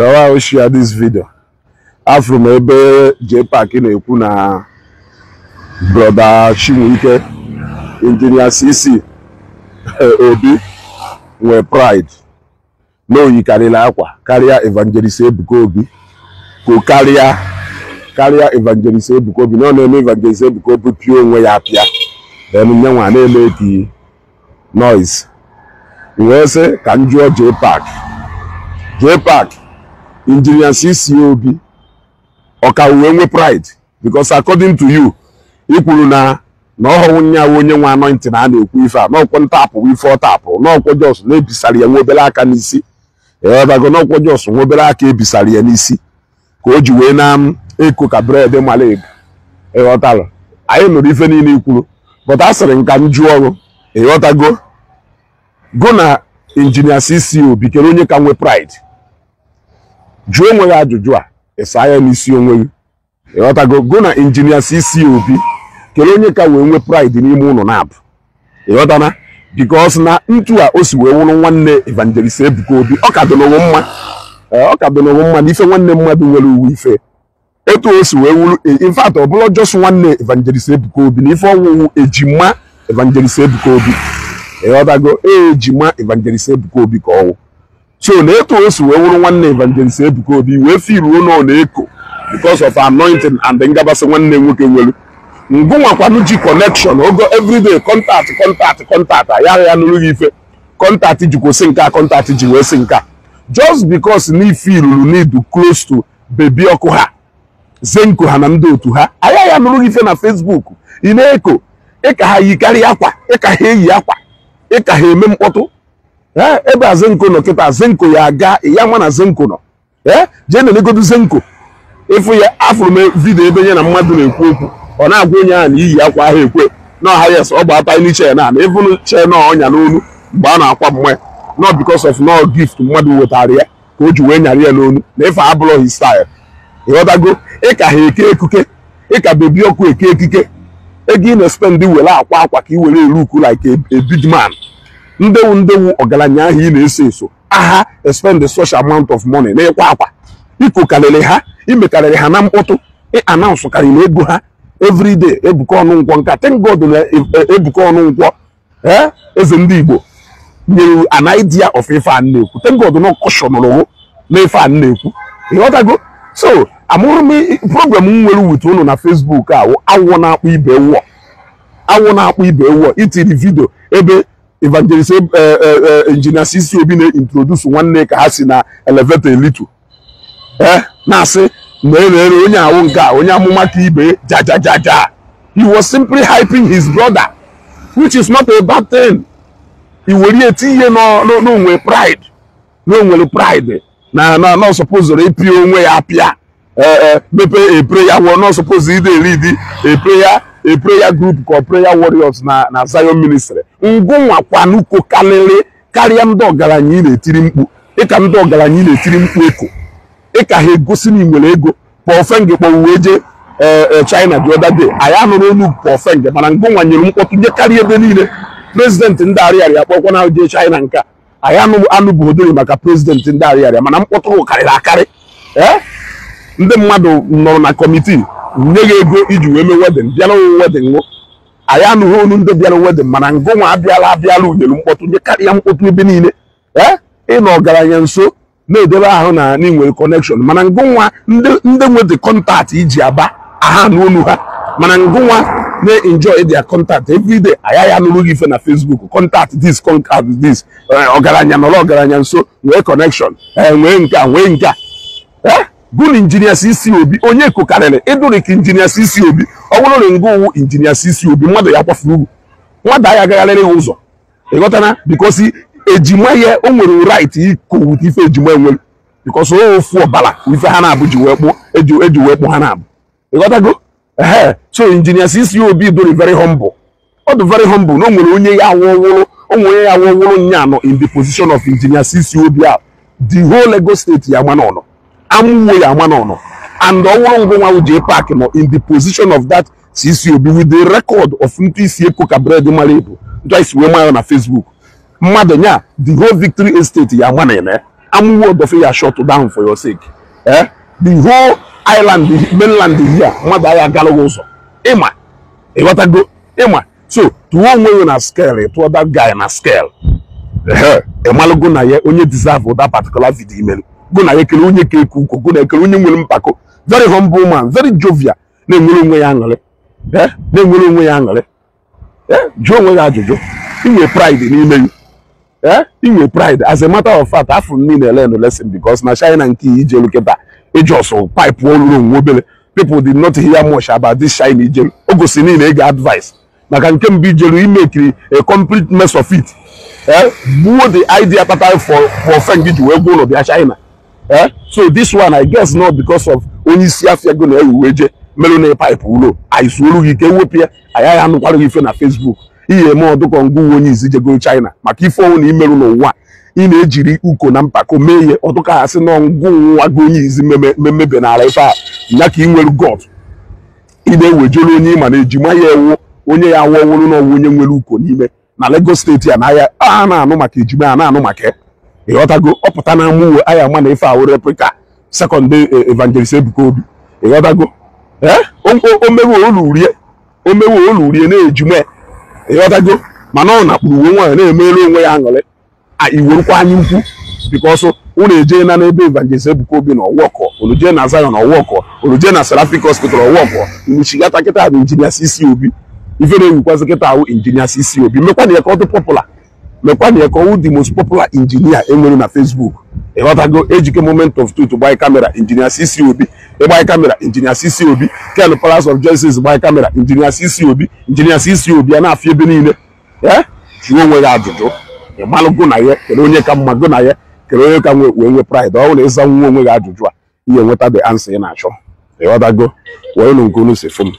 Kawa share this video. From ebe J-Park na-ekwu na brother Chinwike engineer CC Obi nwe pride no yikarịla akwa karịa evangelist Ebuka Obi ko karịa evangelist Ebuka Obi no na-eme evangelist Ebuka Obi pio onwe ya apịa then nyanwa na-eme ki noise wee sị ka njụọ J-Park engineer CC Obi oka we pride because according to you ikwuru na ọhụrụ nya onye nwa anointing na na-ekwu ife a n'ọkwa ntapụ ife ọtapụ n'ọkwa jos na ebisara ya nwobere aka n'isi ebago n'ọkwa jos nwobere aka ebisara ya n'isi ka o ji wee na eko ka bread malebe ịghọtala anyị nụrụ ife niile ikwuru but asịrị nka nju ọrụ ịghọtago go na engineer CC Obi kere onye ka nwe pride jụọ onwe ya ajụjụ a Esaya n'isi onwe gị ịghọtago go na engineer CC Obi kele onye ka wee nwe pride n'ime ụlọ na-abụ ịghọtana because na ntu a o si wee wụrụ nwanne evangelist Ebuka Obi ọ ka dọnọrọ mma n'ife nwanne mmadụ nwere uwe ife etu o si wee wụrụ in fact ọ bụla just nwanne evangelist Ebuka Obi na ife ọwụwụ ejima evangelist Ebuka Obi ịghọtago ejima evangelist Ebuka Obi ka ọwụ so na etu o si wee wụrụ nwanne evangelist Ebuka Obi wee firuo nọ na eko because of anointing and ngabasị nwanne nwoke nwere ngụnwakwanu ji connection ogo everyday contact ya nụrụ ife contact ji kwụsị nka contact ji wee sị nka just because ni feel need close to baby ọkụ ha zenko ha na ndị otu ha ya nụrụ ife na Facebook ị na-eko ịka ha yikarị akwa ịka ha eyi akwa ịka ha eme mkpọtụ ebe a zenko nọ kịta zenko ya aga ya nwa na zenko nọ jee na-elegodu zenko ịfụ ya afụrụ m vidio ebe nye na mmadụ na-ekwu okwu ọ na-agwa onye ahụ na iyi akwa ahụ ekwe na ọha yes ọ gbata n'iche na ịfụnụ chee na ọnya n'onu mgbe a na-akwa mmanya not because of no gift mmadụ wetara ya ka o ji wee nyara ya n'onu na ife abụrụ his style ịghọtago ịka ha eke ekuke ịka bebi ọkụ eke ekike ego ị na-spend were akwa ka i were eruku like a big man ndewu ọgaranya ahụ ị na-eso eso aha spend such amount of money na ịkwa akwa ikokarịrị ha imekarịrị ha na mkpọtụ announce karịrị ego ha everyday Ebuka Ọnụnkwọ nka thank God na Ebuka Ọnụnkwọ eze ndị Igbo nyere an idea of ife a na-ekwu thank God na cautionụrụ na ife a na-ekwu ịghọtago so amụrụ m program m nwere wit unu na Facebook awụ na-akpụ ibe ewọ itiri video ebe evangelist engineer CC Obi na-introduce nwanne ka ha si na elevator elitu na-asị na-ere onye ahụ nke onye amụma ka ibe jajajaja he was simply hyping his brother which is not a bad thing iwere etinye n'onwe pride na suppose repie onwe ya apịa mepe a prayer war not suppose ide lead a prayer group called prayer warriors na Zion ministry ngụnwa kwanuko karịa ndị ọgaranya ị na-etiri mkpu ịka ndị ọgaranya ị na-etiri mkpu eko ịka ha egosi na nwere ego pọfenge kpọwuwe je China the other day aya nụrụ onu pọfenge mana ngụnwa nyere mkpọtụ je karịa ebe niile president ndị arịarịa akpọkwa na je China nke aya anụ buhodori maka president ndị arịarịa mana mkpọtụ karịrị akarị ndị mmadụ nọrọ na kọmitii nye gị ego iji wee mee wedin bịara wedin nwụ anyị anụghị onu ndị bịara wedin mana ngụnwa abịala unyere mkpọtụ nye karịa mkpọtụ ebe niile ịnọ ọgaranya nso na-edebe ahụ na nwere connection mana ngụnwa ndị nwede contact iji aba aha n'onu ha mana ngụnwa na-enjoy their contact everyday ya nụrụ gị ife na Facebook contact this ọgaranya nọrọ ọgaranya nso nwee connection nwee nke gun engineer CC Obi onye kokarịrị ịdụrụ ka engineer CC Obi ọ bụrụ na ngụwụ engineer CC Obi mmadụ ya kwafuru ugwu mmadụ ya agagharịrị ụzọ ịghọtana because ejima ya o nwere right iko ife ejima enwere because ofu ọbala ife ha na-abụ ji wee kpụ eji wee kpụ ha na-abụ ịghọtago so engineer CC Obi dụrụ very humble ọ dị very humble na o nwere onye ya awụwụrụ nya nọ in the position of engineer CC Obi a the whole Lagos state ya ma n'ọnọ amụwo ya ma n'ọnọ and ọwụrụ ngụnwa J-Park nọ in the position of that CC Obi with the record of ntụ isi eko ka bread mara ebu ntụ isi wee maa na Facebook mmadụ nya the whole Victory Estate ya ma na-eme am word of ya shut down for your sake. The whole island, the mainland here, mother galogoso. Emma, what I go, Emma. So, to one way on a scale, to that guy on a scale. Emalo go na ye, only deserve for that particular video. Go na ye, kelunye kekuko, go na kelunye mpako. Very humble man, very jovial. Ne ngulunwe yangle. Ne ngulunwe yangle. Joe we Jojo. He pride in email. He pride. As a matter of fact, I need to learn a lesson because na Shine and Key Ije look at that. It just so pipe one room mobile. People did not hear much about this Shine Ije. Ogosini nega advice. Na can be Jelu make a complete mess of it. What the idea that I for friend to go to China. So this one I guess not because of only Siafia go na weje melone pipe ulo. I swallow you can whoop here. I am not going na Facebook. Iye mo do kongu woni izije go China. Maka ifo woni imelu no wa. Ine ejiri uko na mpako meye otoka ase no ngu wa go nyi izi mebe na ala ifa. Nyaka inwelu God. Ine wejolo onye ma na ejima ya ewo onye ya wo wonu no onye nwelu uko n'ime. Na Lagos State ya na ya na anu maka ejima na anu maka. E otago oputa na mu aya ma na ifa awore replica second day evangelist Ebuka Obi. E otago o mewo olurie o mewo olurie na ejume e otago mana ọ nakpuru nwa na emere onwe ya ngole iworukwa anyi nkwu because una eje na ebe evangelist Ebuka Obi na ọwọkọ oluje na Zion ọwọkọ oluje na Seraphic Hospital ọwọkọ nchigata kita bụ engineer CC Obi ife na ewukwa kita ahụ engineer CC Obi mekwa na ekọ popular mekwa na ekọ the most popular engineer enwere na Facebook e otago ejike moment of truth buy camera engineer CC Obi buy camera engineer CC Obi Ken Palace of Justice buy camera engineer CC Obi na afie be niile chiwo nwe ya ajụjụ e malu go na ye kele onye ka mma go na ye kele onye ka nwe pride ọ na ịza nwe onwe ya ajụjụ a ihe nweta the answer ị na-achọ e otago we no nkunu se fom